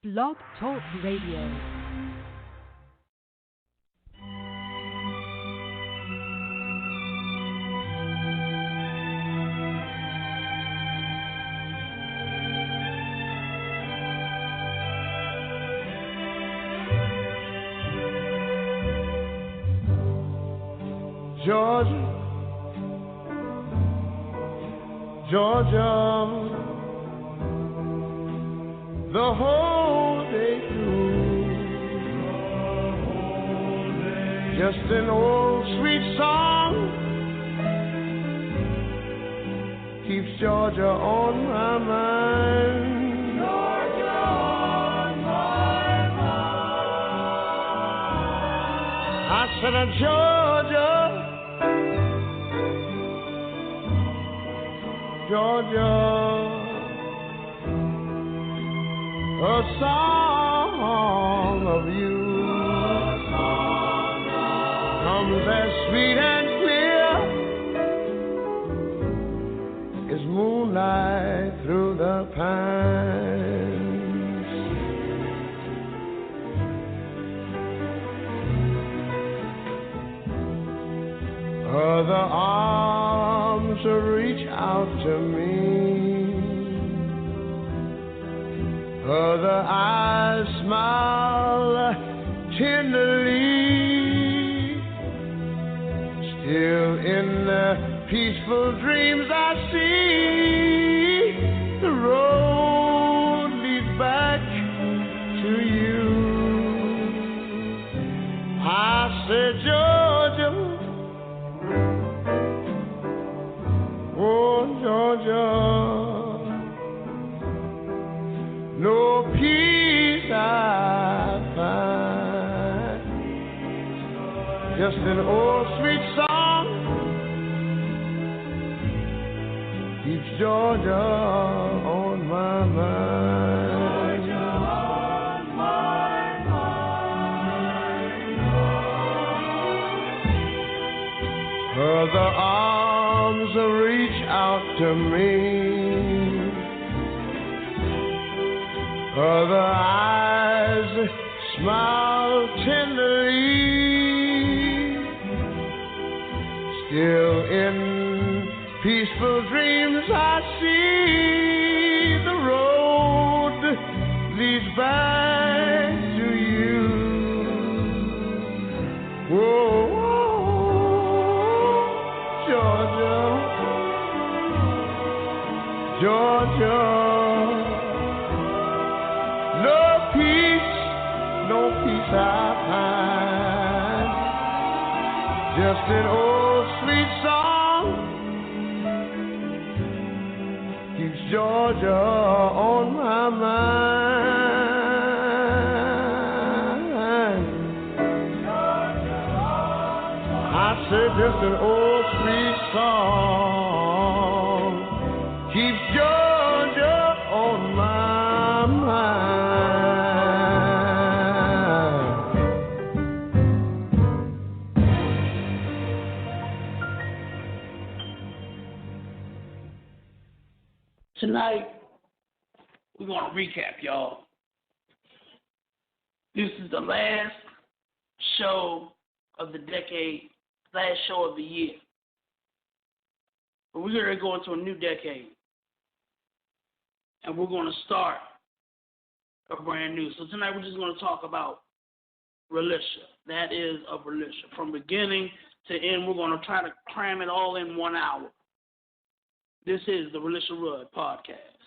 Blog Talk Radio. Georgia, Georgia, the whole day through, just an old sweet song keeps Georgia on my mind. Georgia on my mind. I said, Georgia, Georgia, a song of you comes as sweet and clear as moonlight through the pines. Other arms reach out to me, other eyes smile tenderly. Still in the peaceful dreams I see, the road leads back to you. I said, Georgia, oh Georgia, no peace I find, just an old sweet song keeps Georgia on my mind. Georgia on my mind. Other arms reach out to me, other eyes smile tenderly. Still in peaceful dreams I see, the road leads back to you. Whoa, Georgia, Georgia. No peace I find, just an old sweet song keeps Georgia on my mind. I said just an old sweet song keeps Georgia on my mind. Tonight, we're going to recap, y'all. This is the last show of the decade, last show of the year. But we're going to go into a new decade. And we're going to start a brand new. So tonight, we're just going to talk about Relisha. That is of Relisha. From beginning to end, we're going to try to cram it all in 1 hour. This is the Relisha Rudd Podcast.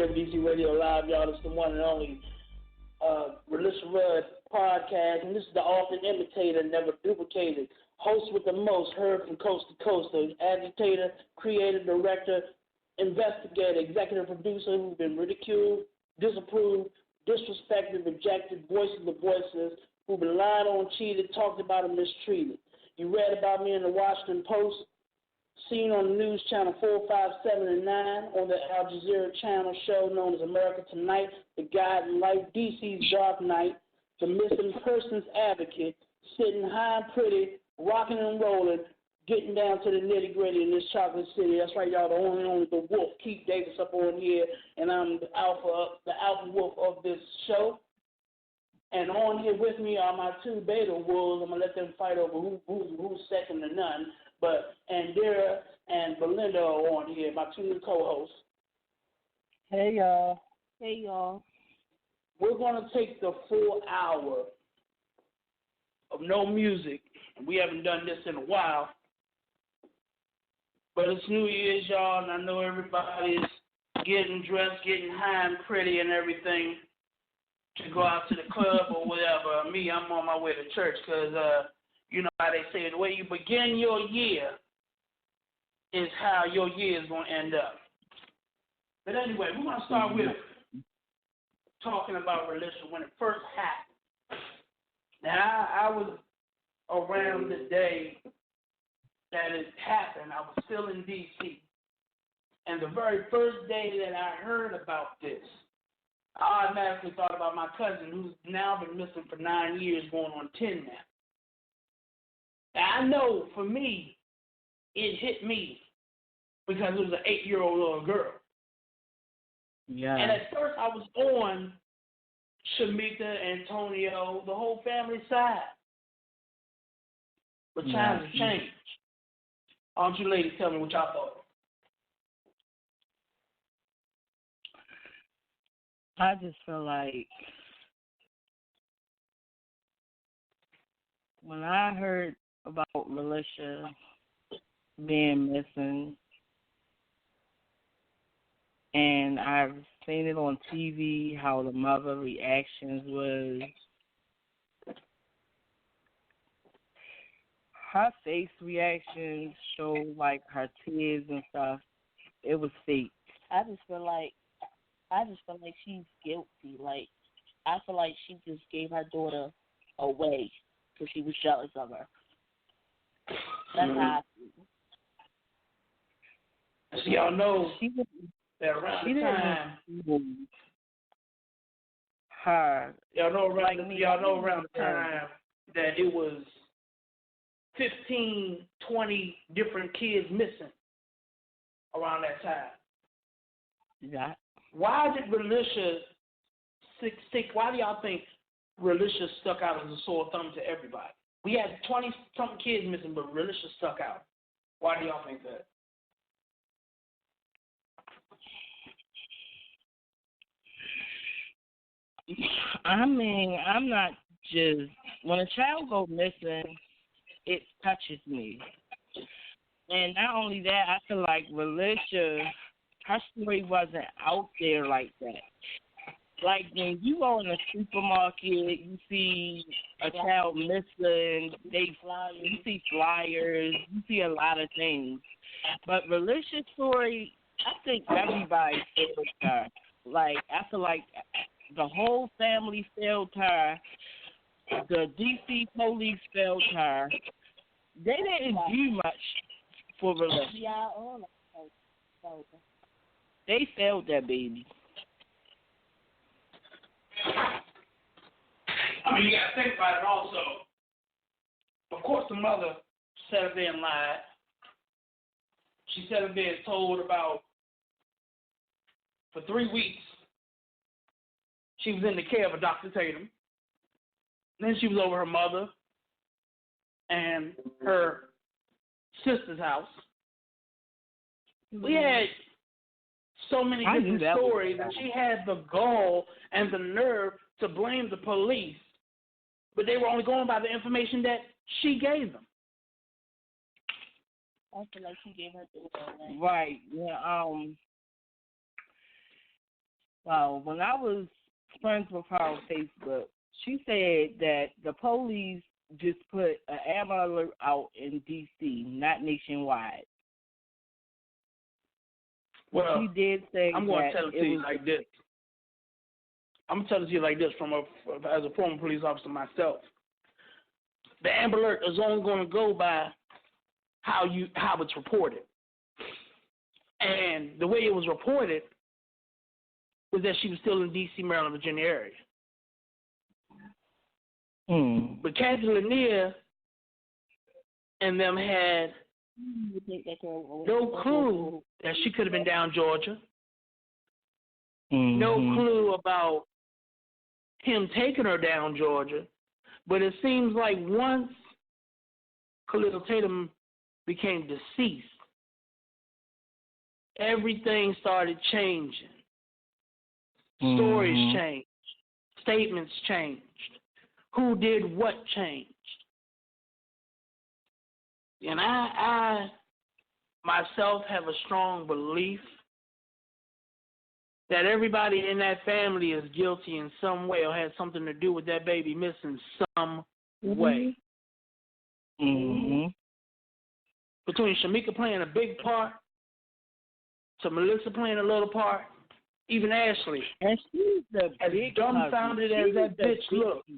WDC Radio Live, y'all. It's the one and only Relisha Rudd podcast, and this is the author, imitator, never duplicated, host with the most, heard from coast to coast, the agitator, creator, director, investigator, executive producer who's been ridiculed, disapproved, disrespected, rejected, voice of the voiceless, who've been lied on, cheated, talked about, and mistreated. You read about me in the Washington Post, seen on the news channel 4, 5, 7, and 9, on the Al Jazeera channel show known as America Tonight, The Guiding Light, DC's Dark Knight, The Missing Persons Advocate, sitting high and pretty, rocking and rolling, getting down to the nitty-gritty in this chocolate city. That's right, y'all, the only the wolf, Keith Davis up on here, and I'm the alpha wolf of this show. And on here with me are my two beta wolves. I'm going to let them fight over who's second to none. But Andera and Belinda are on here, my two new co-hosts. Hey, y'all. Hey, y'all. We're going to take the full hour of no music. We haven't done this in a while. But it's New Year's, y'all, and I know everybody's getting dressed, getting high and pretty and everything to go out to the club or whatever. Me, I'm on my way to church because, you know how they say, the way you begin your year is how your year is going to end up. But anyway, we're going to start with talking about religion when it first happened. Now, I was around the day that it happened. I was still in D.C. And the very first day that I heard about this, I automatically thought about my cousin who's now been missing for 9 years, going on 10 now. Now, I know for me, it hit me because it was an 8-year-old little girl. Yeah. And at first I was on Shamika, Antonio, the whole family side. But times have changed. Why don't you ladies tell me what y'all thought? I just feel like when I heard about Relisha being missing, and I've seen it on TV, how the mother reactions was, her face reactions showed like her tears and stuff. It was fake. I just feel like she's guilty. Like, I feel like she just gave her daughter away because she was jealous of her. That's how I feel. So y'all know that around the time. Her. Y'all know around the time that it was 15, 20 different kids missing around that time. Yeah. Why did Relisha stick? Why do y'all think Relisha stuck out as a sore thumb to everybody? We had 20-something kids missing, but Relisha stuck out. Why do y'all think that? I mean, I'm not just, when a child goes missing, it touches me. And not only that, I feel like Relisha, her story wasn't out there like that. Like when you go in the supermarket, you see a child missing, you see flyers, you see a lot of things. But Relisha's story, I think everybody failed her. Like, I feel like the whole family failed her. The D.C. police failed her. They didn't do much for Relisha. They failed that baby. I mean, you got to think about it also. Of course, the mother sat up there and lied. She sat up there and told about, for 3 weeks, she was in the care of a Dr. Tatum. Then she was over her mother and her sister's house. We had so many different stories, and she had the gall and the nerve to blame the police, but they were only going by the information that she gave them. I feel like she gave her daughter away. Right. Yeah. Well, when I was friends with her on Facebook, she said that the police just put an amber alert out in D.C., not nationwide. Well, She did say I'm going that to tell it to it you was. like this. I'm going to tell it to you like this as a former police officer myself. The Amber Alert is only going to go by how it's reported. And the way it was reported was that she was still in D.C., Maryland, Virginia area. But Kathy Lanier and them had no clue that she could have been down Georgia. No clue about him taking her down Georgia. But it seems like once Khalil Tatum became deceased, everything started changing. Stories changed. Statements changed. Who did what changed. And I myself have a strong belief that everybody in that family is guilty in some way or had something to do with that baby missing some way. Between Shamika playing a big part, to Melissa playing a little part, even Ashley. And she's the as big dumbfounded cousin. as that bitch looked.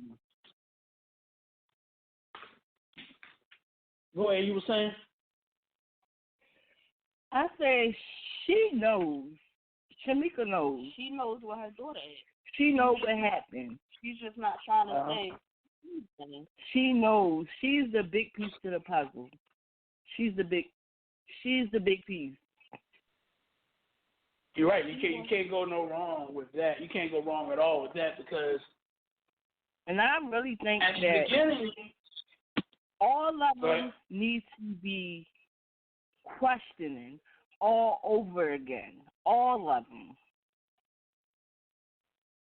Go ahead, you were saying? I say she knows. Shamika knows. She knows what her daughter is. She knows what happened. She's just not trying to say anything. She knows. She's the big piece to the puzzle. She's the big piece. You're right. You can't go no wrong with that. You can't go wrong at all with that because. And I really think at the that beginning, all of them need to be questioning all over again. All of them.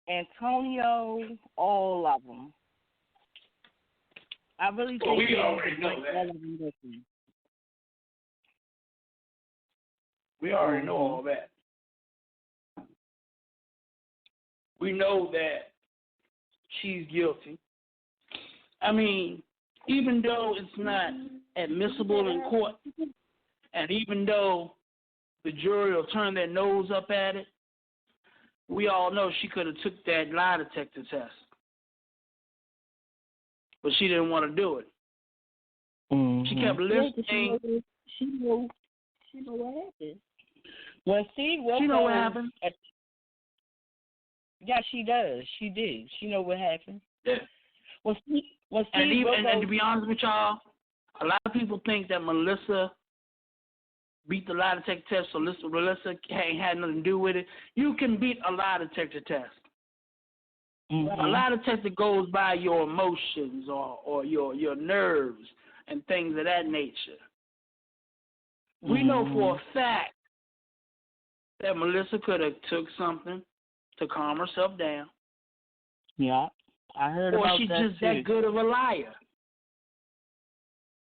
Antonio, all of them. I really think we already know that. all of them listen. We already know all that. We know that she's guilty. I mean, even though it's not admissible in court, and even though the jury will turn their nose up at it, we all know she could have took that lie detector test. But she didn't want to do it. She kept listening. She knew what happened. When Steve woke She know up, what happened? Yeah, she does. She did. She know what happened. Yeah. When Steve And to be honest with y'all, a lot of people think that Melissa beat the lie detector test, so Melissa ain't had nothing to do with it. You can beat a lie detector test. A lie detector goes by your emotions or your nerves and things of that nature. We know for a fact that Melissa could have took something to calm herself down. Yeah, I heard about that. Or she's just that good of a liar.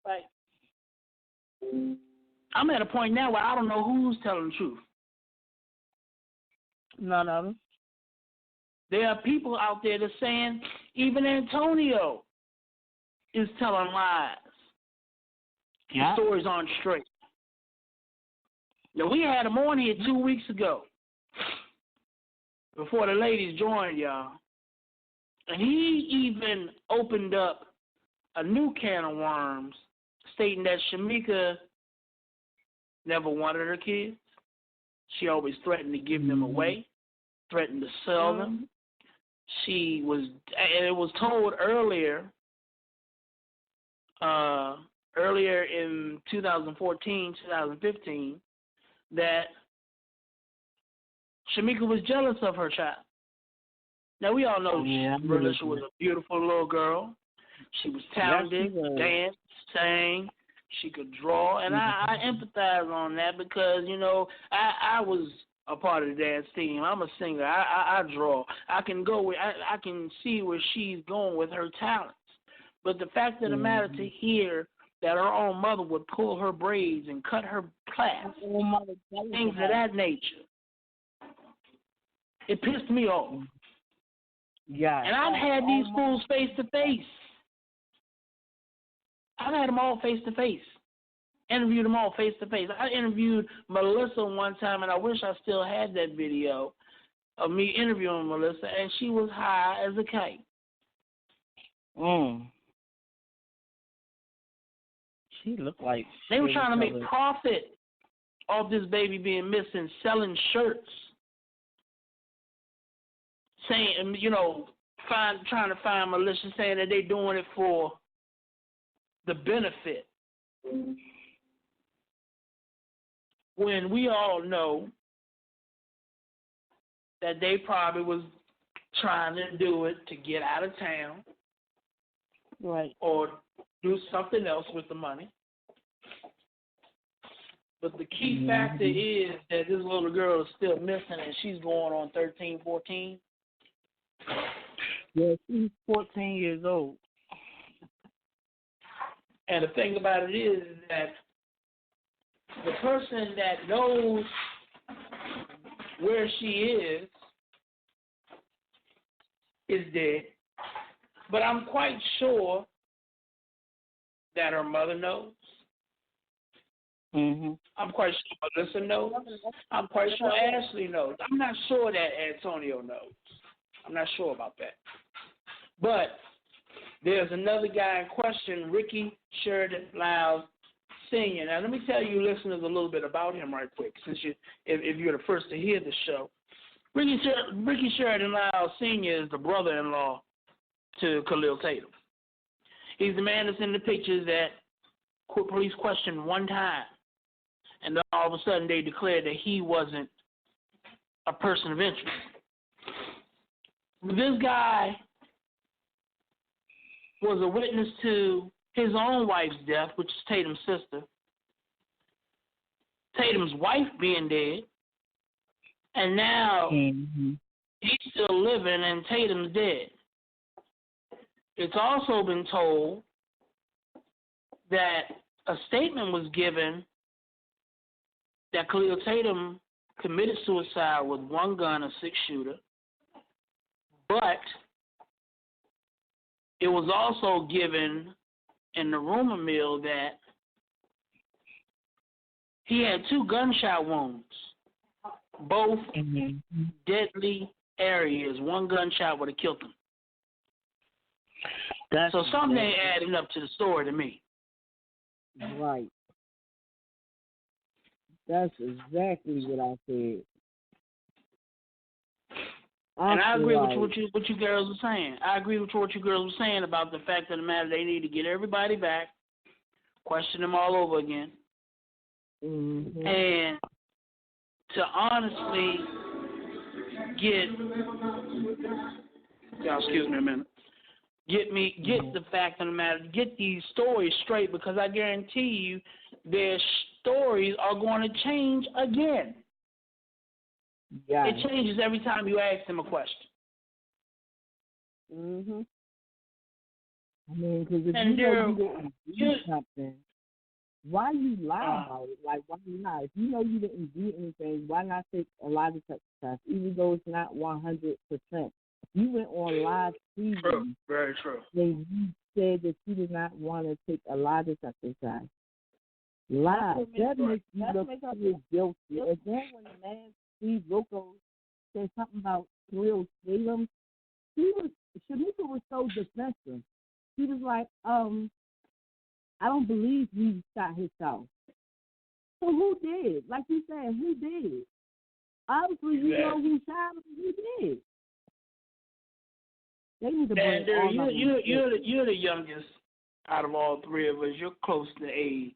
Right. I'm at a point now where I don't know who's telling the truth. None of them. There are people out there that's saying even Antonio is telling lies. Yeah. The stories aren't straight. Now, we had him on here 2 weeks ago before the ladies joined, y'all. And he even opened up a new can of worms stating that Shamika never wanted her kids. She always threatened to give them away, threatened to sell them. She was, and it was told earlier in 2014, 2015, that Shamika was jealous of her child. Now, we all know Relisha was a beautiful little girl. She was talented, danced, sang, she could draw, and I empathize on that because, you know, I was a part of the dance team. I'm a singer. I draw. I can see where she's going with her talents. But the fact of the matter to hear that her own mother would pull her braids and cut her plaits, things of that nature. It pissed me off. Yeah. And I've had these fools face to face. I've had them all face to face. Interviewed them all face to face. I interviewed Melissa one time, and I wish I still had that video of me interviewing Melissa, and she was high as a kite. She looked like they were trying to make profit off this baby being missing, selling shirts, saying, trying to find Melissa, saying that they're doing it for the benefit. When we all know that they probably was trying to do it to get out of town, right, or do something else with the money. But the key factor is that this little girl is still missing, and she's going on 13, 14. Yeah, she's 14 years old. And the thing about it is that the person that knows where she is dead. But I'm quite sure that her mother knows. I'm quite sure Melissa knows. I'm quite sure Ashley knows. I'm not sure that Antonio knows. I'm not sure about that. But there's another guy in question, Ricky Sheridan Lyles Sr. Now, let me tell you listeners a little bit about him right quick, since if you're the first to hear the show. Ricky Sheridan Lyles Sr. is the brother-in-law to Khalil Tatum. He's the man that's in the pictures that police questioned one time, and then all of a sudden they declared that he wasn't a person of interest. This guy was a witness to his own wife's death, which is Tatum's sister, Tatum's wife being dead, and now he's still living and Tatum's dead. It's also been told that a statement was given that Khalil Tatum committed suicide with one gun, a six-shooter, but it was also given in the rumor mill that he had two gunshot wounds, both deadly areas. One gunshot would have killed him. So something ain't adding up to the story to me. Right. That's exactly what I said. And I agree with what you girls were saying. I agree with what you girls were saying about the fact of the matter, they need to get everybody back, question them all over again, and to honestly get, y'all excuse me a minute, get the fact of the matter, get these stories straight, because I guarantee you their stories are going to change again. Yeah. It changes every time you ask them a question. I mean, because if you didn't do something, why you lie about it? Like, why you lie? If you know you didn't do anything, why not take a lie detector test, even though it's not 100%? You went on live TV. True. Very true. And you said that you did not want to take a lie detector test. Lie. That makes you look guilty. And then when the man Steve Loco said something about Khalil Tatum, Shamika was so defensive. He was like, I don't believe he shot himself. So who did? Like you said, who did? Obviously, you know who shot him. Who did? They need to bring you're the youngest out of all three of us. You're close to age.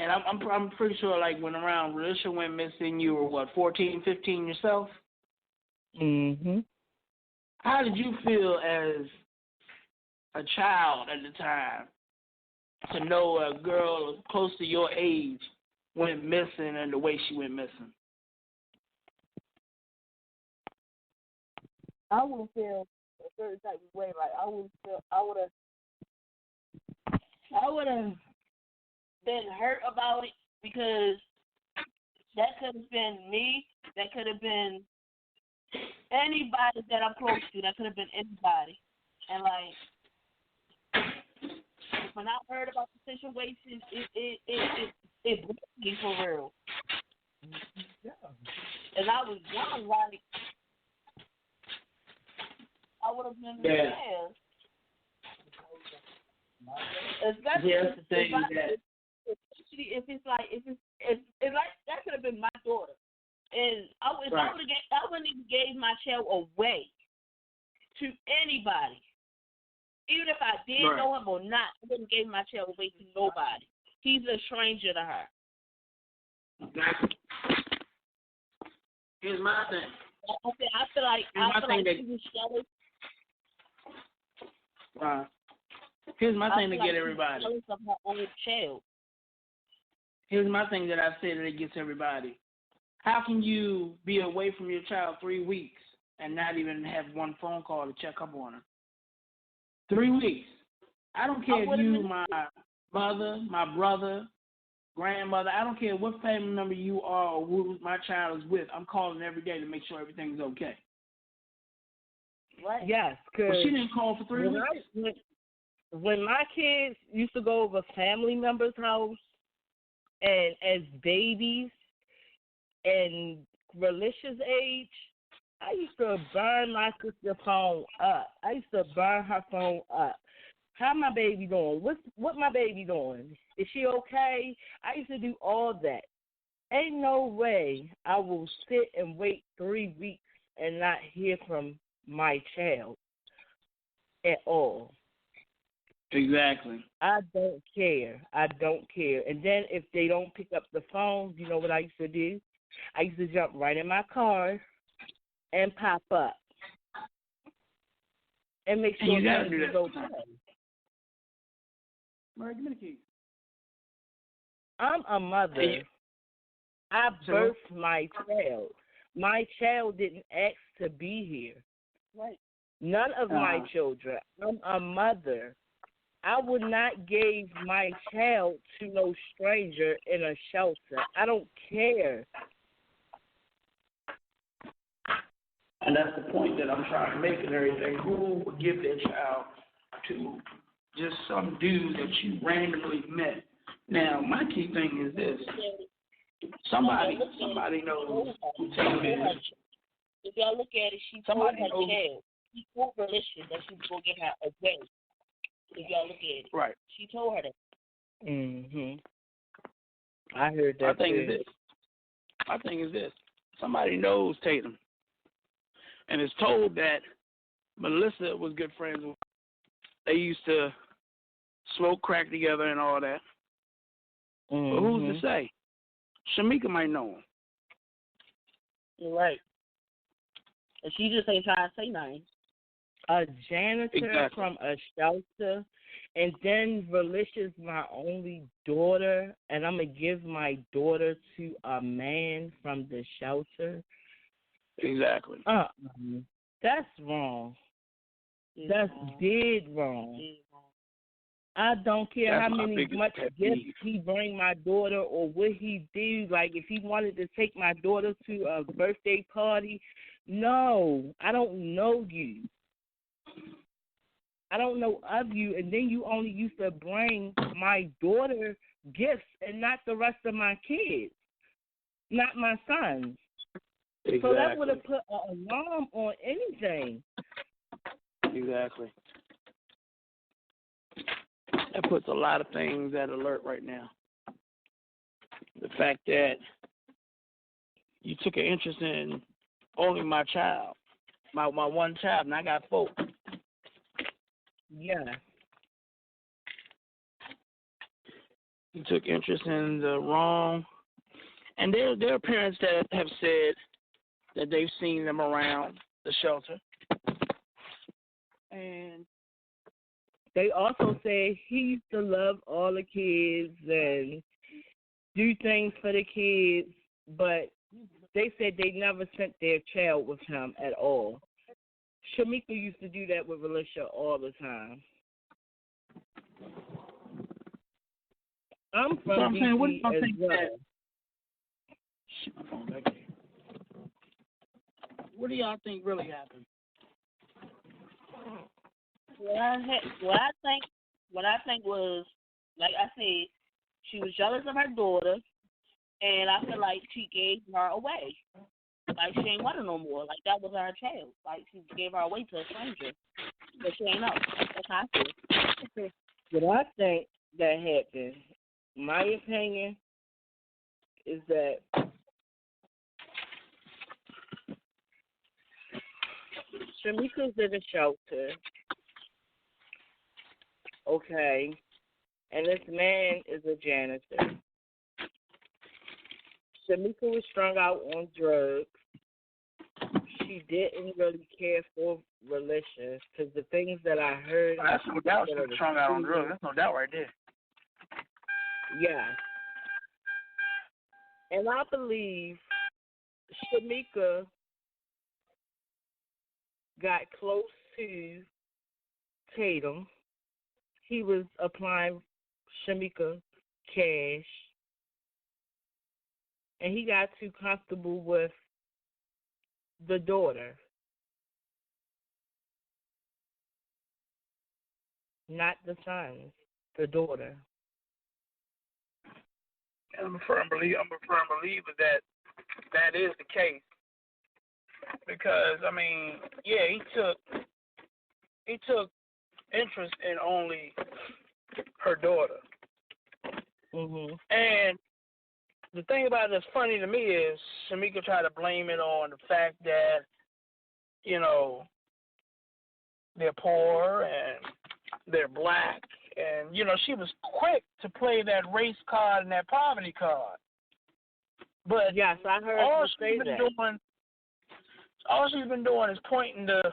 And I'm pretty sure, like, when around Alicia went missing, you were, 14, 15 yourself? How did you feel as a child at the time to know a girl close to your age went missing and the way she went missing? I would feel a certain type of way. Like, I would have been hurt about it, because That could have been me. That could have been anybody that I'm close to. That could have been anybody. And like, when I heard about the situation, it broke me for real. Yeah. And I was young, like I would have been Yeah. mad. Especially Yeah, that's the thing especially if it's like that could have been my daughter. And I wouldn't even gave my child away to anybody. Even if I did know him or not, I wouldn't give my child away to nobody. He's a stranger to her. Exactly. Here's my thing. I feel like she was jealous. Here's my thing to get everybody. Jealous of her own child. Here's my thing that I say that it gets everybody. How can you be away from your child 3 weeks and not even have one phone call to check up on her? 3 weeks. I don't care if you, my mother, my brother, grandmother, I don't care what family member you are or who my child is with. I'm calling every day to make sure everything's okay. Right. Yes, because she didn't call for 3 weeks. When my kids used to go over family members' house and as babies and Relicious age, I used to burn my sister's phone up. I used to burn her phone up. How my baby doing? What my baby doing? Is she okay? I used to do all that. Ain't no way I will sit and wait 3 weeks and not hear from my child at all. Exactly. I don't care. And then if they don't pick up the phone, you know what I used to do? I used to jump right in my car and pop up and make sure everything's okay. Mary, give me the keys. I'm a mother. I birthed my child. My child didn't ask to be here. Right. None of my children. I'm a mother. I would not give my child to no stranger in a shelter. I don't care. And that's the point that I'm trying to make and everything. Who would give their child to just some dude that you randomly met? Now, my key thing is this. Somebody knows who Tatum is. If y'all look at it, she told her child. She told Religion that she was going to get her away. If y'all look at it. Right. She told her that. Mhm. I heard that. My thing is this. Somebody knows Tatum. And is told that Melissa was good friends with. They used to smoke crack together and all that. Mm-hmm. But who's to say? Shamika might know him. You're right. And she just ain't trying to say nothing. A janitor from a shelter, and then Relicious my only daughter, and I'm going to give my daughter to a man from the shelter. Exactly. That's wrong. That's dead wrong. I don't care how much gifts he bring my daughter or what he do. Like, if he wanted to take my daughter to a birthday party, no, I don't know you. I don't know of you, and then you only used to bring my daughter gifts and not the rest of my kids, not my sons. Exactly. So that would have put an alarm on anything. Exactly. That puts a lot of things at alert right now. The fact that you took an interest in only my child, my one child, and I got 4. Yeah. You took interest in the wrong. And there are parents that have said that they've seen them around the shelter. And they also say he used to love all the kids and do things for the kids, but they said they never sent their child with him at all. Shamika used to do that with Alicia all the time. I'm from DC as well. My phone back here. What do y'all think really happened? What I think was, like I said, she was jealous of her daughter, and I feel like she gave her away. Like she ain't want her no more. Like that was her child. Like she gave her away to a stranger, but she ain't know. That's how I feel. What I think that happened, my opinion, is that Shamika's in a shelter, okay, and this man is a janitor. Shamika was strung out on drugs. She didn't really care for religion because the things that I heard. That's no doubt she was strung out on drugs. That's no doubt right there. Yeah. And I believe Shamika got close to Tatum. He was applying Shamika cash. And he got too comfortable with the daughter. Not the son, the daughter. And I'm a firm believer that that is the case. Because I mean, yeah, he took interest in only her daughter. Mhm. And the thing about it that's funny to me is Shamika tried to blame it on the fact that, you know, they're poor and they're black. And, you know, she was quick to play that race card and that poverty card. But yes, I heard all you say that. All she's been doing is pointing the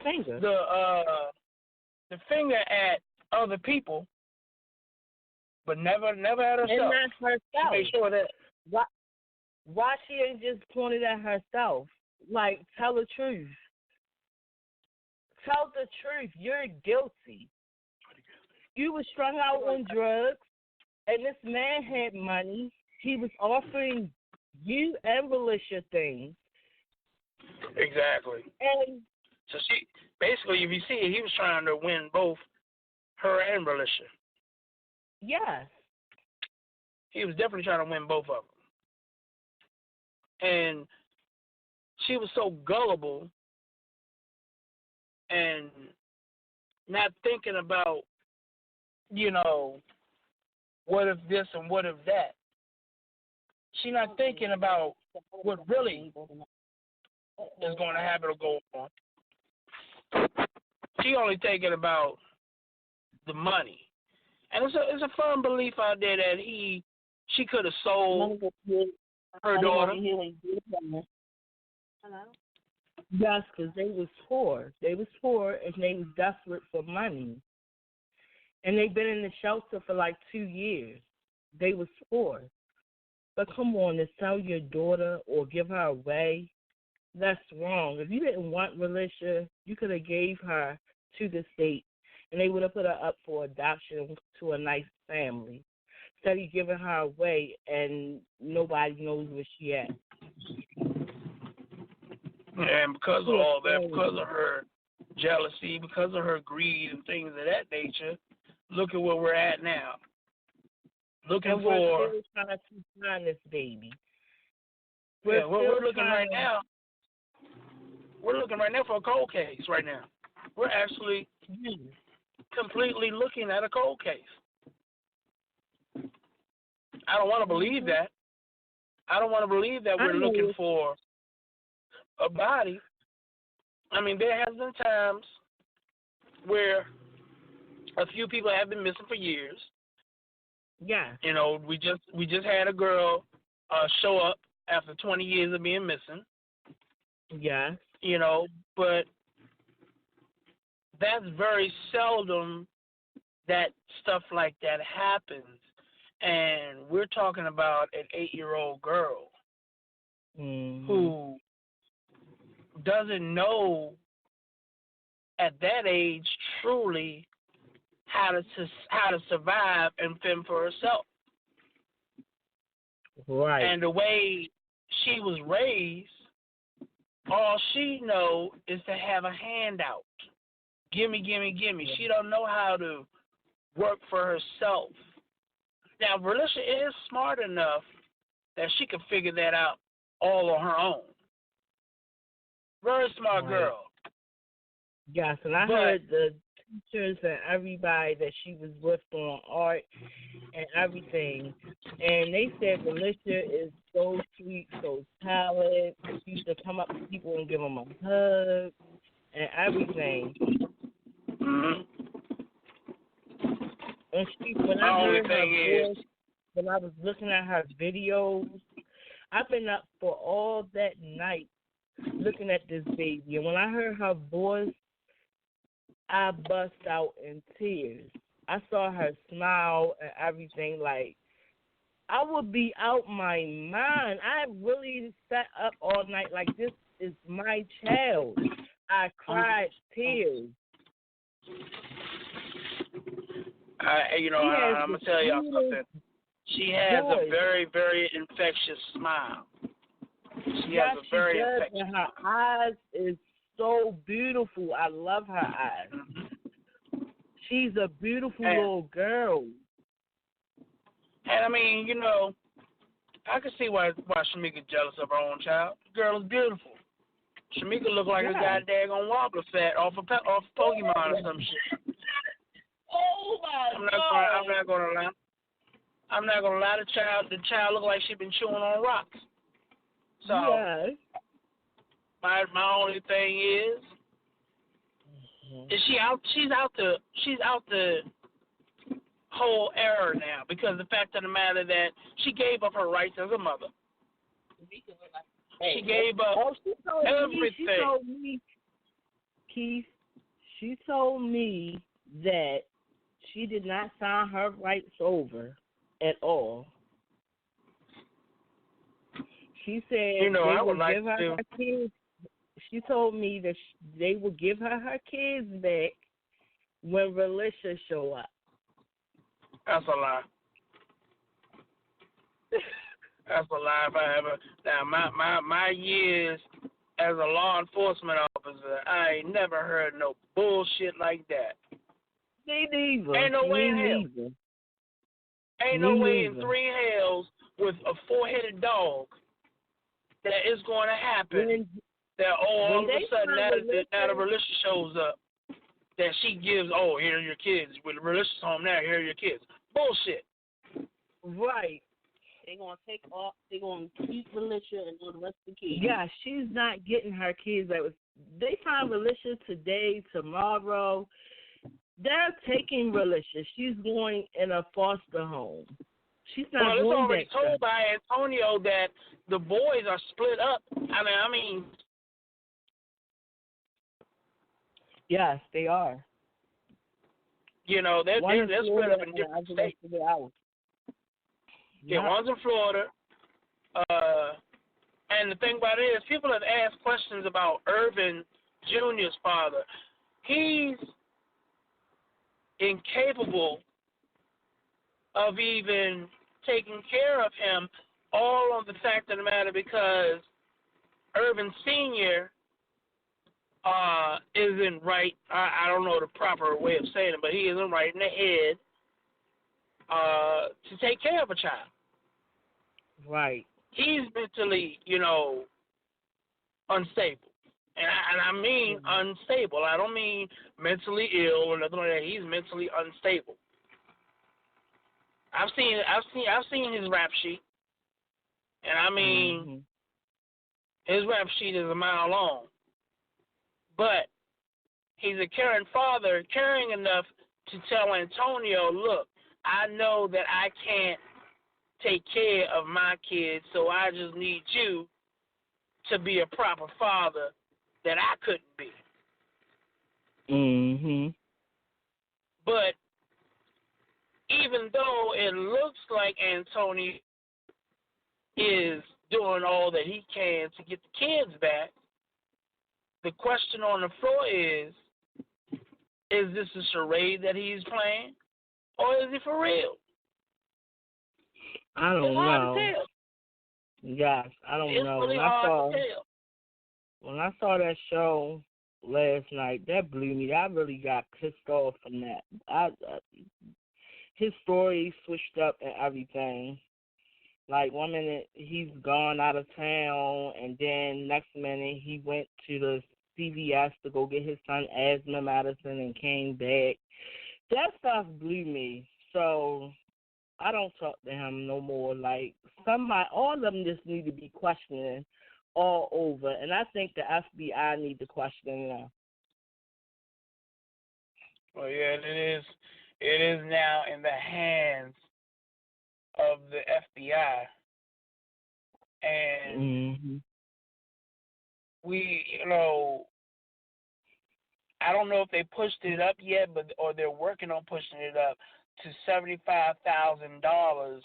finger. The finger at other people, but never at herself. And not herself. She made sure that. Why she ain't just pointed at herself? Like, tell the truth. Tell the truth. You're guilty. You were strung out on drugs, and this man had money. He was offering you and Militia things. Exactly. And so she basically, if you see it, he was trying to win both her and Militia. Yes. He was definitely trying to win both of them. And she was so gullible and not thinking about, you know, what if this and what if that. She's not thinking about what really is going to happen or go on. She only thinking about the money. And it's a firm belief out there that she could have sold her daughter. Yes, because they was poor. They was poor and they was desperate for money. And they've been in the shelter for like 2 years. They was poor. But come on, to sell your daughter or give her away, that's wrong. If you didn't want Militia, you could have gave her to the state, and they would have put her up for adoption to a nice family. Instead of giving her away, and nobody knows where she at. And because of all that, because of her jealousy, because of her greed and things of that nature, look at where we're at now. We're still trying to find this baby. We're looking right now. We're looking right now for a cold case right now. We're actually completely looking at a cold case. I don't want to believe that. I don't want to believe that we're looking for a body. I mean, there has been times where a few people have been missing for years. Yeah. You know, we just had a girl show up after 20 years of being missing. Yeah. You know, but that's very seldom that stuff like that happens. And we're talking about an 8-year-old girl who doesn't know at that age truly how to survive and fend for herself. Right. And the way she was raised, all she know is to have a handout. Gimme, gimme, gimme. She don't know how to work for herself. Now, Relisha is smart enough that she can figure that out all on her own. Very smart girl. Yes, and I heard the teachers and everybody that she was with on art and everything, and they said Alicia is so sweet, so talented. She used to come up to people and give them a hug and everything. Mm-hmm. And when I heard her voice, when I was looking at her videos, I've been up for all that night looking at this baby, and when I heard her voice, I bust out in tears. I saw her smile and everything. Like, I would be out my mind. I really sat up all night like, this is my child. I cried tears. I'm going to tell y'all something. She has a very, very infectious smile. She has a very infectious smile. And her eyes is so beautiful. I love her eyes. She's a beautiful little girl. And I mean, I can see why Shamika's jealous of her own child. The girl is beautiful. Shamika look like a goddamn wobbler fat off Pokemon or some shit. Oh my God! I'm not gonna lie. I'm not gonna lie. The child look like she been chewing on rocks. So my only thing is she's out the whole error now, because the fact of the matter that she gave up her rights as a mother. She gave up everything. She told me, Keith, she told me that she did not sign her rights over at all. She said I would like give her to. Her kids. She told me that they will give her kids back when Relisha show up. That's a lie. That's a lie if I ever. Now, my years as a law enforcement officer, I ain't never heard no bullshit like that. Me neither. Ain't no way in hell. Ain't no way in three hells with a four-headed dog that is going to happen. That all of a sudden now the Relisha shows up, that she gives, here are your kids. With Relisha's home now, here are your kids. Bullshit. Right. They're going to take off. They're going to keep Relisha and do the rest of the kids. Yeah, she's not getting her kids. They find Relisha today, tomorrow. They're taking Relisha. She's going in a foster home. She's not Well, it's going already back told by Antonio that the boys are split up. I mean. Yes, they are. They're split up in different states. Yeah, one's in Florida. And the thing about it is, people have asked questions about Irvin Jr.'s father. He's incapable of even taking care of him, all on the fact of the matter because Irvin Sr. Isn't right. I don't know the proper way of saying it, but he isn't right in the head to take care of a child. Right. He's mentally, unstable. And I mean unstable. I don't mean mentally ill or nothing like that. He's mentally unstable. I've seen his rap sheet. And I mean his rap sheet is a mile long. But he's a caring father, caring enough to tell Antonio, look, I know that I can't take care of my kids, so I just need you to be a proper father that I couldn't be. But even though it looks like Antonio is doing all that he can to get the kids back, the question on the floor is this a charade that he's playing, or is it for real? I don't know. Gosh, I don't It's know. really hard to tell. When I saw that show last night, that blew me. I really got pissed off from that. His story switched up and everything. Like, one minute he's gone out of town, and then next minute he went to the CVS to go get his son asthma medicine and came back. That stuff blew me. So I don't talk to him no more. Like, all of them just need to be questioning all over, and I think the FBI need to question them. Well, yeah, it is. It is now in the hands of the FBI, and we, I don't know if they pushed it up yet, or they're working on pushing it up to $75,000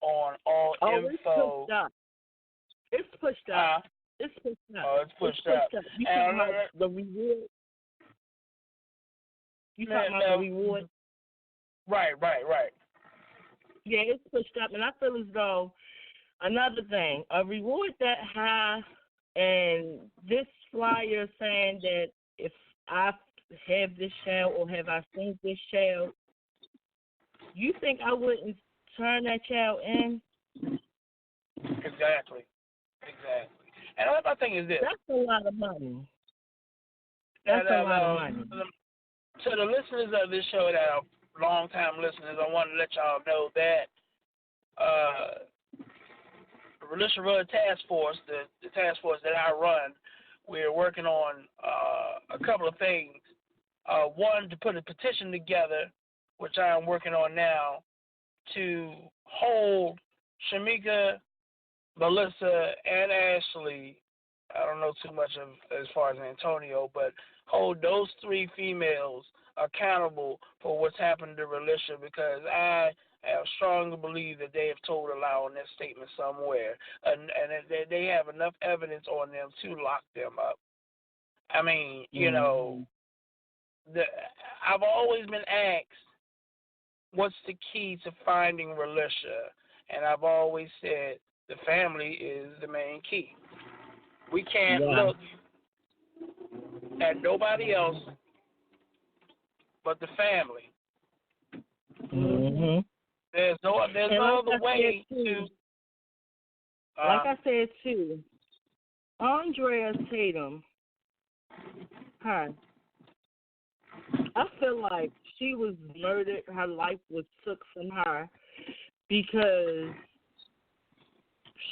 on all info. It's pushed up. It's pushed up. Oh, it's pushed up. You talking about the reward? You talking about the reward? Right. Yeah, it's pushed up, and I feel as though another thing, a reward that high, and this flyer saying that if I have this child or have I seen this child, you think I wouldn't turn that child in? Exactly. And my thing is this. That's a lot of money. That's a lot of money. To the listeners of this show that are long-time listeners, I want to let y'all know that the Religious Road Task Force, the task force that I run, we're working on a couple of things. One, to put a petition together, which I am working on now, to hold Shamika, Melissa, and Ashley, I don't know too much of as far as Antonio, but hold those three females accountable for what's happened to Relisha, because I strongly believe that they have told a lie on their statement somewhere, and they have enough evidence on them to lock them up. I mean, I've always been asked, what's the key to finding Relisha? And I've always said the family is the main key. We can't look at nobody else but the family. Mm-hmm. There's no other way to. Like I said too, Andrea Tatum, I feel like she was murdered. Her life was took from her because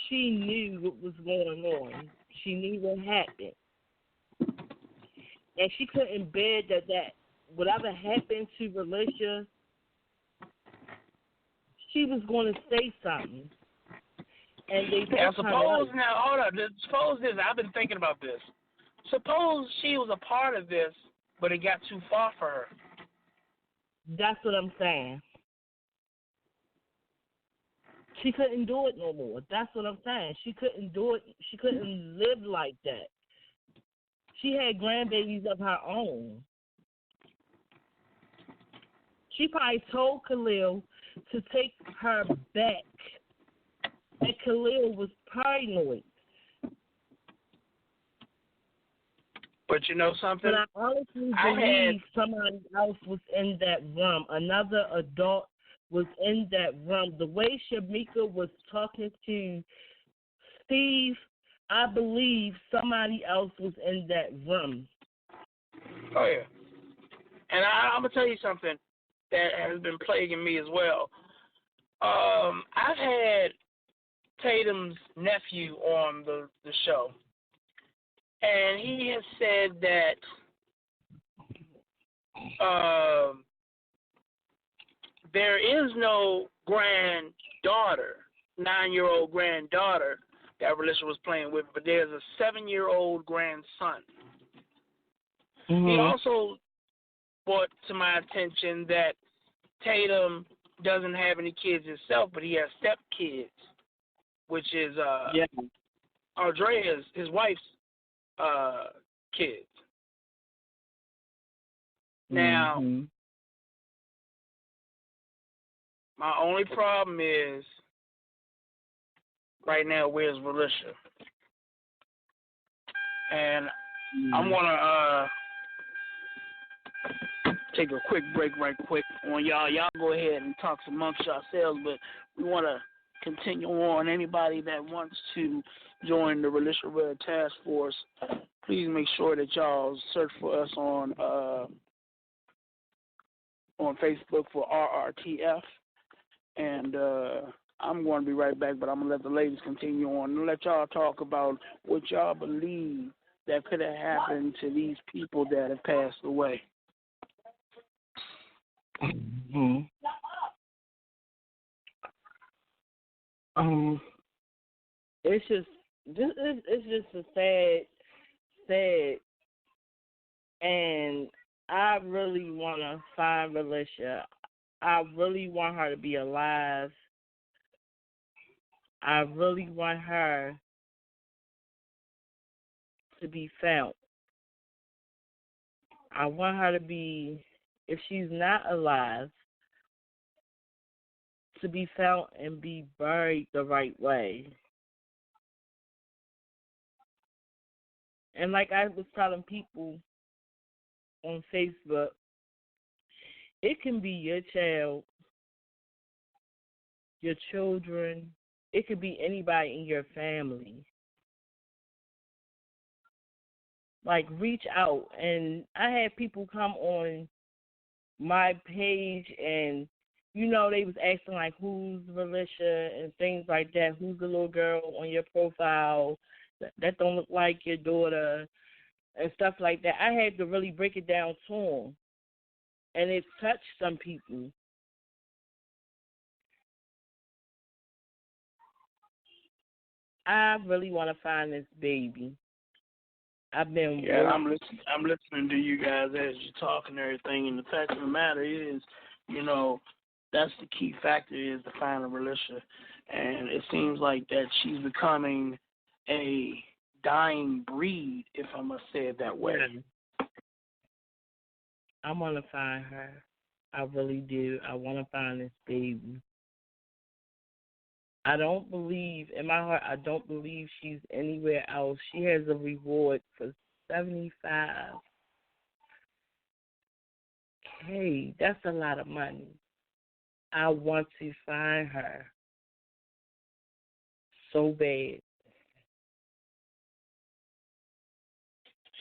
she knew what was going on. She knew what happened. And she couldn't bear that whatever happened to Relisha, she was going to say something. And they suppose now, hold on. Suppose this. I've been thinking about this. Suppose she was a part of this, but it got too far for her. That's what I'm saying. She couldn't do it no more. That's what I'm saying. She couldn't do it. She couldn't live like that. She had grandbabies of her own. She probably told Khalil to take her back. And Khalil was paranoid. But you know something? But I honestly believe somebody else was in that room. Another adult was in that room. The way Shamika was talking to Steve, I believe somebody else was in that room. Oh, yeah. And I'm going to tell you something that has been plaguing me as well. I've had Tatum's nephew on the show, and he has said that there is no granddaughter, 9-year-old granddaughter that Relisha was playing with, but there's a 7-year-old grandson. Mm-hmm. He also brought to my attention that Tatum doesn't have any kids himself, but he has stepkids, which is Andrea's, his wife's kids. Now, my only problem is right now, where's Relisha? And I'm gonna take a quick break right quick on y'all. Y'all go ahead and talk amongst yourselves, but we want to continue on. Anybody that wants to join the Relisha Red Task Force, please make sure that y'all search for us on Facebook for RRTF. And I'm going to be right back, but I'm going to let the ladies continue on and let y'all talk about what y'all believe that could have happened to these people that have passed away. Mm-hmm. It's just a sad, and I really want to find Relisha. I really want her to be alive. I really want her to be found. I want her to be, if she's not alive, to be found and be buried the right way. And like I was telling people on Facebook, it can be your child, your children, it could be anybody in your family. Like, reach out. And I had people come on my page and, you know, they was asking, like, who's Relisha and things like that. Who's the little girl on your profile that don't look like your daughter and stuff like that. I had to really break it down to them. And it touched some people. I really want to find this baby. I've been I'm listening to you guys as you talk and everything, and the fact of the matter is, you know, that's the key factor is to find a Relisha, and it seems like that she's becoming a dying breed, if I must say it that way. I want to find her. I really do. I want to find this baby. I don't believe, in my heart, I don't believe she's anywhere else. She has a reward for $75K. That's a lot of money. I want to find her so bad.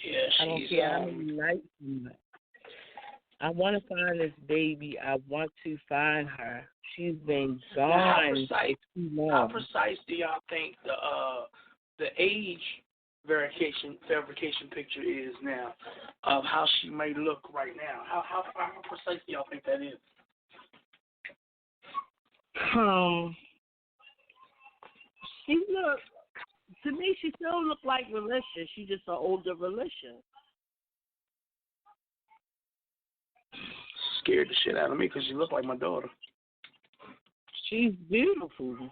Yeah, I don't care how many nights you have. I want to find this baby. I want to find her. She's been gone too long. How precise do y'all think the age verification picture is now of how she may look right now? How precise do y'all think that is? She look, to me, she still look like Relisha. She's just an older Relisha. Scared the shit out of me because she looked like my daughter. She's beautiful.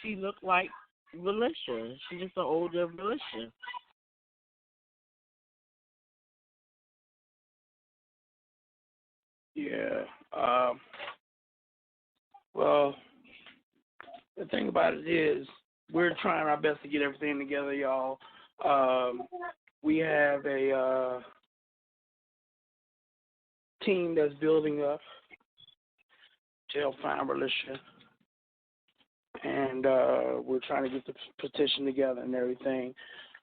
She looked like Relisha. She's just an older Relisha. Yeah. Well, the thing about it is we're trying our best to get everything together, y'all. We have a team that's building up to help find Relisha, and we're trying to get the petition together and everything.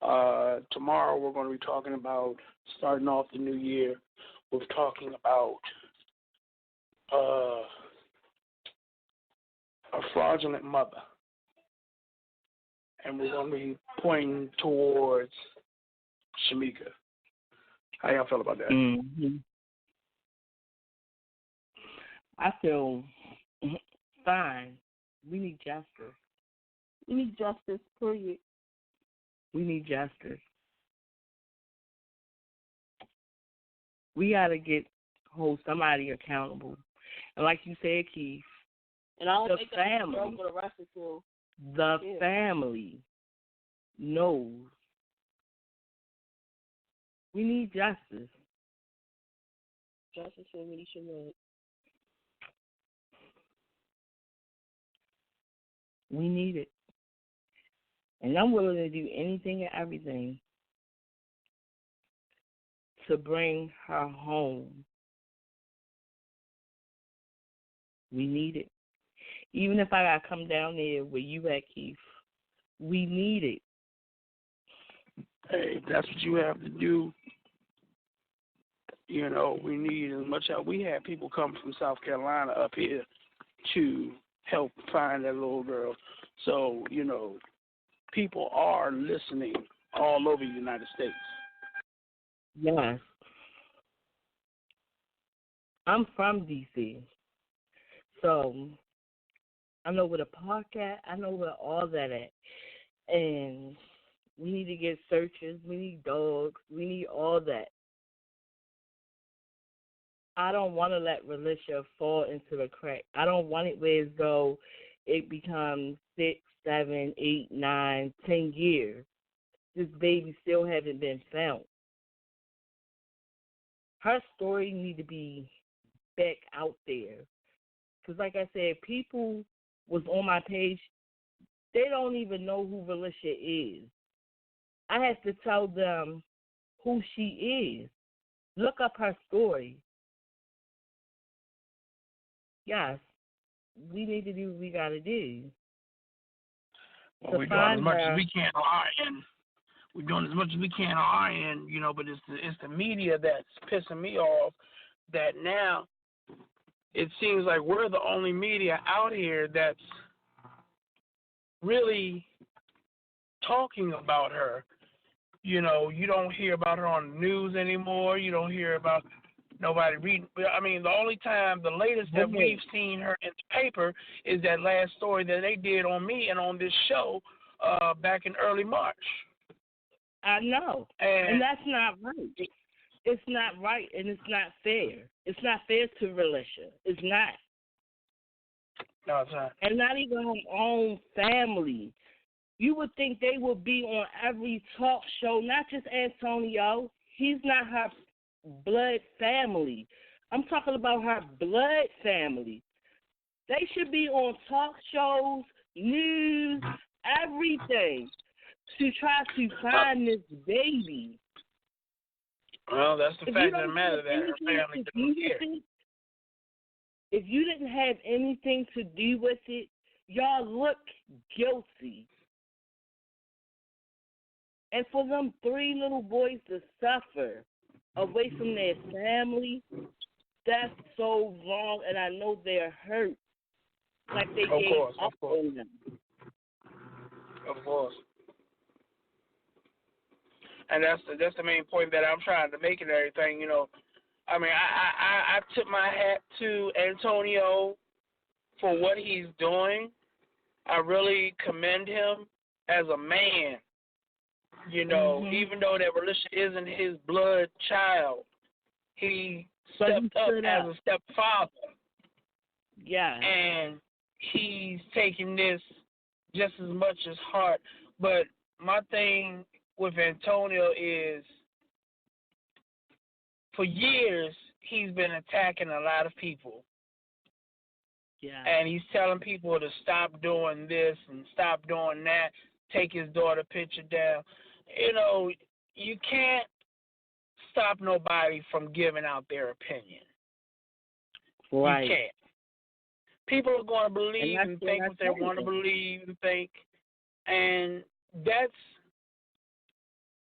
Tomorrow we're going to be talking about starting off the new year. We're talking about a fraudulent mother, and we're going to be pointing towards Shamika. How y'all feel about that? Mm-hmm. I feel fine. We need justice. We need justice, period. We need justice. We got to hold somebody accountable. And like you said, Keith, and I don't the think family, the family knows. We need justice. Justice for Relisha Red. We need it. And I'm willing to do anything and everything to bring her home. We need it. Even if I got to come down there where you at, Keith, we need it. Hey, that's what you have to do. You know, we need as much help. We had people come from South Carolina up here to help find that little girl. So, you know, people are listening all over the United States. Yes. I'm from D.C., so I know where the park at. I know where all that at. And we need to get searches. We need dogs. We need all that. I don't want to let Relisha fall into the crack. I don't want it where as though it becomes 6, 7, 8, 9, 10 years. This baby still hasn't been found. Her story need to be back out there. Because like I said, people was on my page, they don't even know who Relisha is. I have to tell them who she is. Look up her story. Yes, we need to do what we got to do. Well, we're doing as much as we can on our end. We're doing as much as we can on our end, you know, but it's the media that's pissing me off that now it seems like we're the only media out here that's really talking about her. You know, you don't hear about her on the news anymore. You don't hear about nobody reading. I mean, the only time, the latest that we've seen her in the paper is that last story that they did on me and on this show back in early March. I know. And that's not right. It's not right, and it's not fair. It's not fair to Relisha. It's not. No, it's not. And not even her own family. You would think they would be on every talk show, not just Antonio. He's not her blood family. I'm talking about her blood family. They should be on talk shows, news, everything to try to find this baby. Well, that's the fact of the matter that her family didn't care. If you didn't have anything to do with it, y'all look guilty. And for them 3 little boys to suffer away from their family, that's so wrong, and I know they're hurt. Like they gave up on them. Of course. And that's the main point that I'm trying to make and everything, you know. I mean, I tip my hat to Antonio for what he's doing. I really commend him as a man. You know, even though that Relisha isn't his blood child, he stepped up as a stepfather. Yeah. And he's taking this just as much as heart. But my thing with Antonio is, for years, he's been attacking a lot of people. Yeah. And he's telling people to stop doing this and stop doing that, take his daughter picture down. You know, you can't stop nobody from giving out their opinion. Right. You can't. People are going to believe and think what they want to believe and think, and that's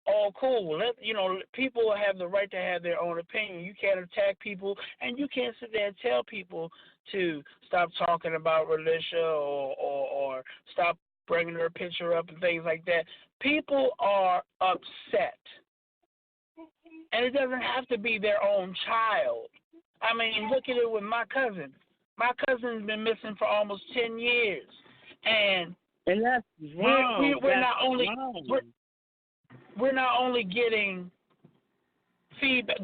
all cool. You know, people have the right to have their own opinion. You can't attack people, and you can't sit there and tell people to stop talking about Relisha or stop bringing her picture up and things like that. People are upset, and it doesn't have to be their own child. I mean, look at it with my cousin. My cousin's been missing for almost 10 years, and that's wrong. We're not only getting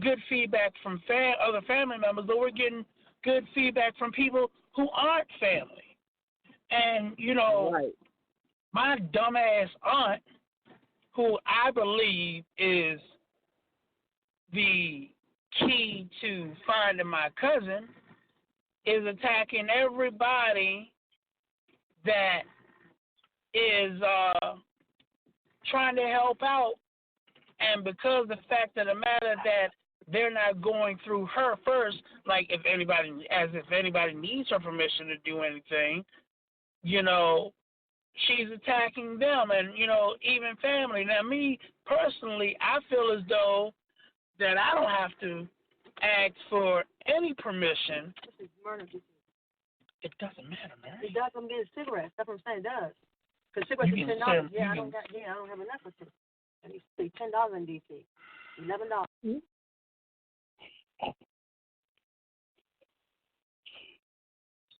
good feedback from other family members, but we're getting good feedback from people who aren't family. And, you know, my dumbass aunt, who I believe is the key to finding my cousin, is attacking everybody that is trying to help out, and because of the fact of the matter that they're not going through her first, like if anybody needs her permission to do anything, she's attacking them, and even family. Now, me personally, I feel as though that I don't have to ask for any permission. It doesn't matter, man. It does. I'm getting cigarettes. That's what I'm saying. It does. Because cigarettes are $10. Yeah, I don't have enough for cigarettes. And you pay $10 in DC. $11. Mm-hmm.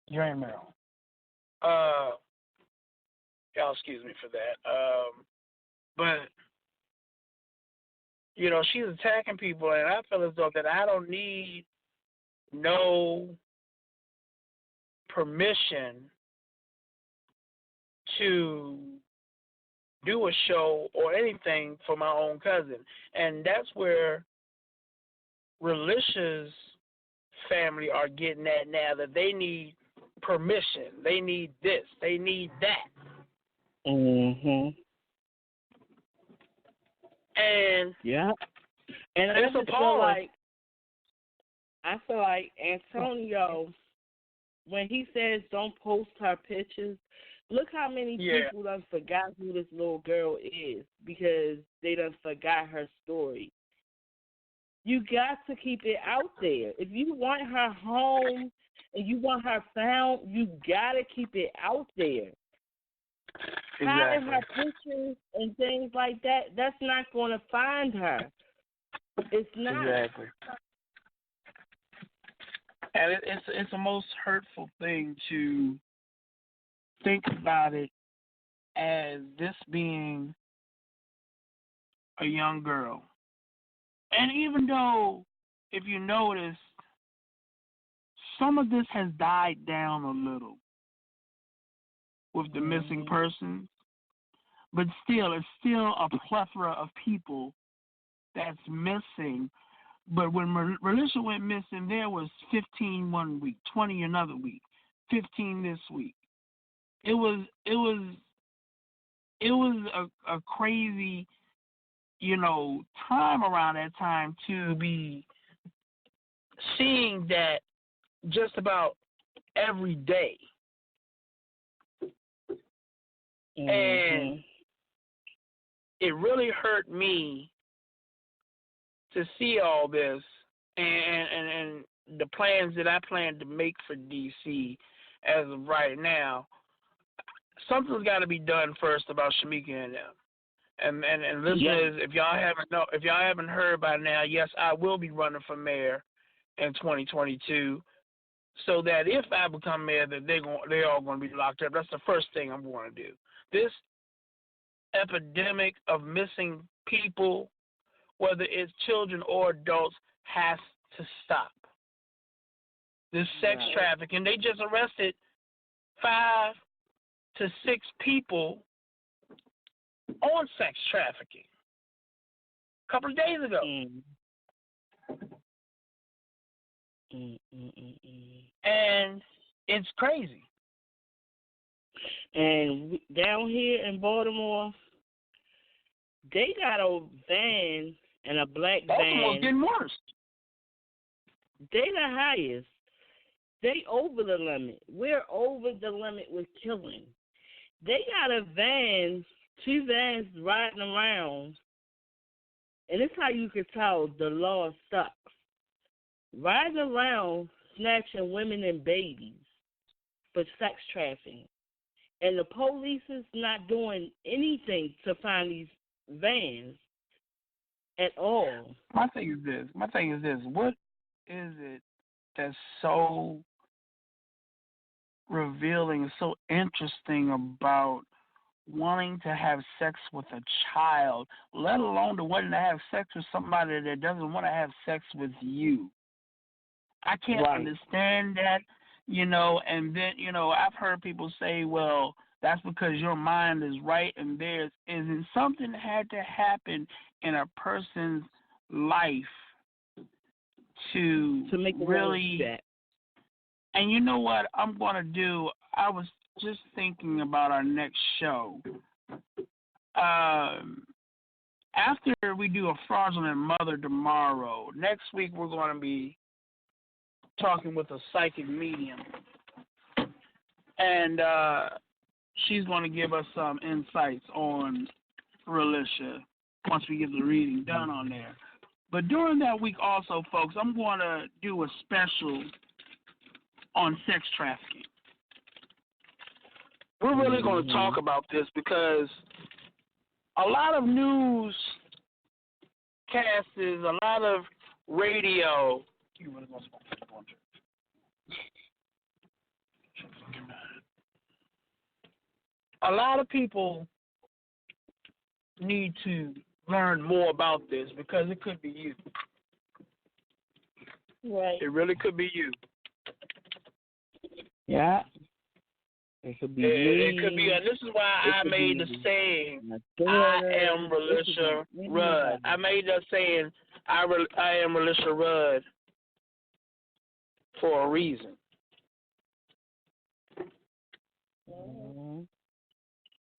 You're in Maryland. Y'all excuse me for that. But she's attacking people, and I feel as though that I don't need no permission to do a show or anything for my own cousin. And that's where Relicia's family are getting at now, that they need permission. They need this. They need that. Mm-hmm. And yeah. And I feel like Antonio, when he says don't post her pictures, look how many people done forgot who this little girl is because they done forgot her story. You got to keep it out there. If you want her home and you want her found, you got to keep it out there. Exactly. Hiding her pictures and things like that, that's not going to find her. It's not. Exactly. And it's the most hurtful thing to think about it as this being a young girl. And even though, if you notice, some of this has died down a little with the missing persons, but it's still a plethora of people that's missing. But when Relicia went missing, there was 15 one week, 20 another week, 15 this week. It was a crazy, time around that time to be seeing that just about every day. Mm-hmm. And it really hurt me to see all this and the plans that I plan to make for DC as of right now. Something's got to be done first about Shamika and them. And listeners, if y'all haven't heard by now, yes, I will be running for mayor in 2022. So that if I become mayor, that they're all going to be locked up. That's the first thing I'm going to do. This epidemic of missing people, whether it's children or adults, has to stop. This sex trafficking, they just arrested 5 to 6 people on sex trafficking a couple of days ago. And it's crazy. And down here in Baltimore, they got a van and a black van. Baltimore's getting worse. They the highest. They over the limit. We're over the limit with killing. They got a van, 2 vans riding around, and it's how you can tell the law sucks. Riding around snatching women and babies for sex trafficking. And the police is not doing anything to find these vans at all. My thing is this. What is it that's so revealing, so interesting about wanting to have sex with a child, let alone the wanting to have sex with somebody that doesn't want to have sex with you? I can't understand that, and then, I've heard people say, well, that's because your mind is right and theirs isn't. Something had to happen in a person's life to make really. That. And you know what I'm going to do? I was just thinking about our next show. After we do a fraudulent mother tomorrow, next week we're going to be talking with a psychic medium. And she's going to give us some insights on Relisha once we get the reading done on there. But during that week also, folks, I'm going to do a special on sex trafficking. We're really going to talk about this because a lot of newscasts, a lot of radio. A lot of people need to learn more about this because it could be you. Right. It really could be you. Yeah. It could be me. It could be, and this is why I made the saying, I am Relisha Rudd. I made the saying, I am Relisha Rudd for a reason. Mm-hmm.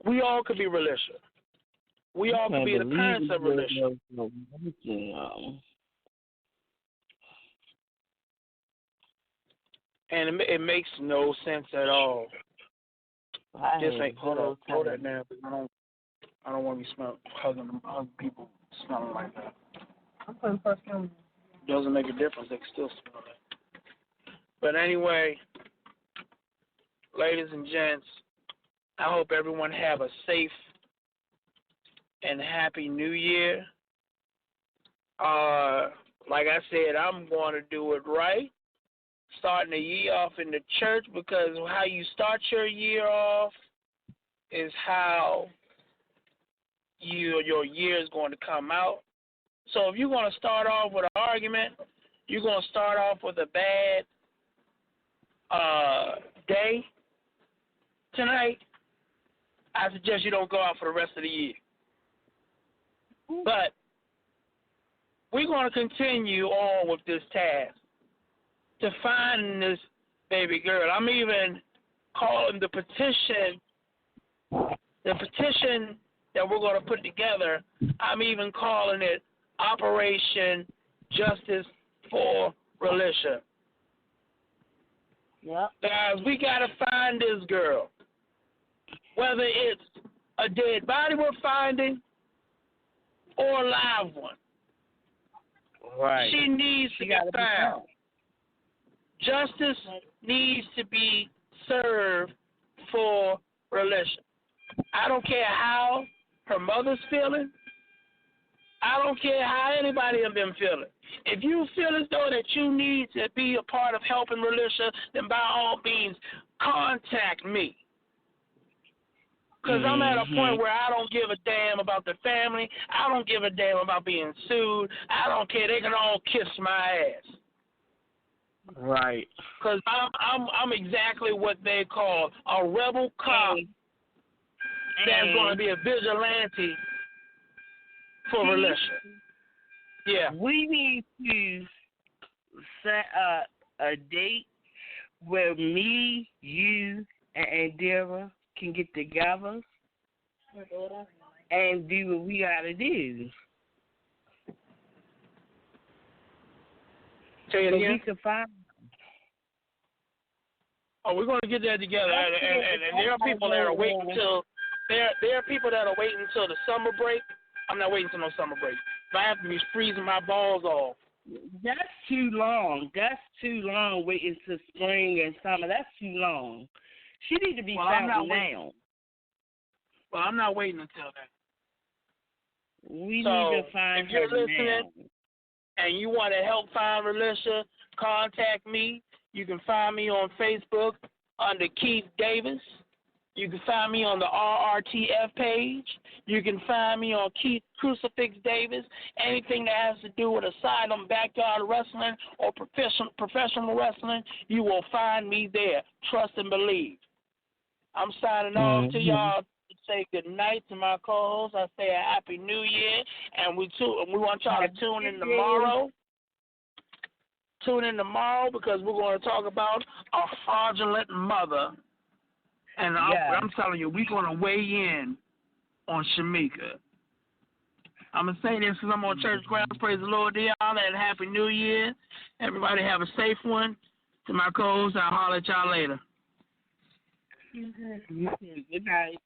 We all could be Relisha. We all could be the parents of Relisha. And it makes no sense at all. Just like hold that now. I don't want to be hugging people smelling like that. I'm putting perfume. Doesn't make a difference. They can still smell it. But anyway, ladies and gents, I hope everyone have a safe and happy New Year. Like I said, I'm going to do it right. Starting the year off in the church, because how you start your year off is how your year is going to come out. So if you're going to start off with an argument, you're going to start off with a bad day tonight, I suggest you don't go out for the rest of the year. But we're going to continue on with this task to find this baby girl. I'm even calling the petition that we're going to put together, I'm even calling it Operation Justice for Relisha. Yep. Guys, we got to find this girl. Whether it's a dead body we're finding or a live one. Right. She needs to be found. Justice needs to be served for Relisha. I don't care how her mother's feeling. I don't care how anybody of them feeling. If you feel as though that you need to be a part of helping Relisha, then by all means, contact me. Because I'm at a point where I don't give a damn about the family. I don't give a damn about being sued. I don't care. They can all kiss my ass. Right. Because I'm exactly what they call a rebel cop that's going to be a vigilante for Relisha. Yeah. We need to set a date where me, you, and Indira can get together and do what we got to do. Say it So again. we can find. Oh, we're going to get that together, and there are people that are waiting until there are people that are waiting until the summer break. I'm not waiting until no summer break. If I have to be freezing my balls off. That's too long. That's too long waiting till spring and summer. That's too long. She need to be found now. Well, I'm not waiting until then. We need to find if you're her listening now. and you want to help find Relisha, contact me. You can find me on Facebook under Keith Davis. You can find me on the RRTF page. You can find me on Keith Crucifix Davis. Anything that has to do with asylum, backyard wrestling, or professional wrestling, you will find me there. Trust and believe. I'm signing off to y'all. Say good night to my co-hosts. I say a happy New Year, and we want y'all to tune in tomorrow. Tune in tomorrow because we're going to talk about a fraudulent mother And I'm telling you, we're going to weigh in on Shamika. I'm going to say this because I'm on church grounds. Praise the Lord to y'all. And Happy New Year. Everybody have a safe one. To my co-hosts, I'll holler at y'all later. Good night.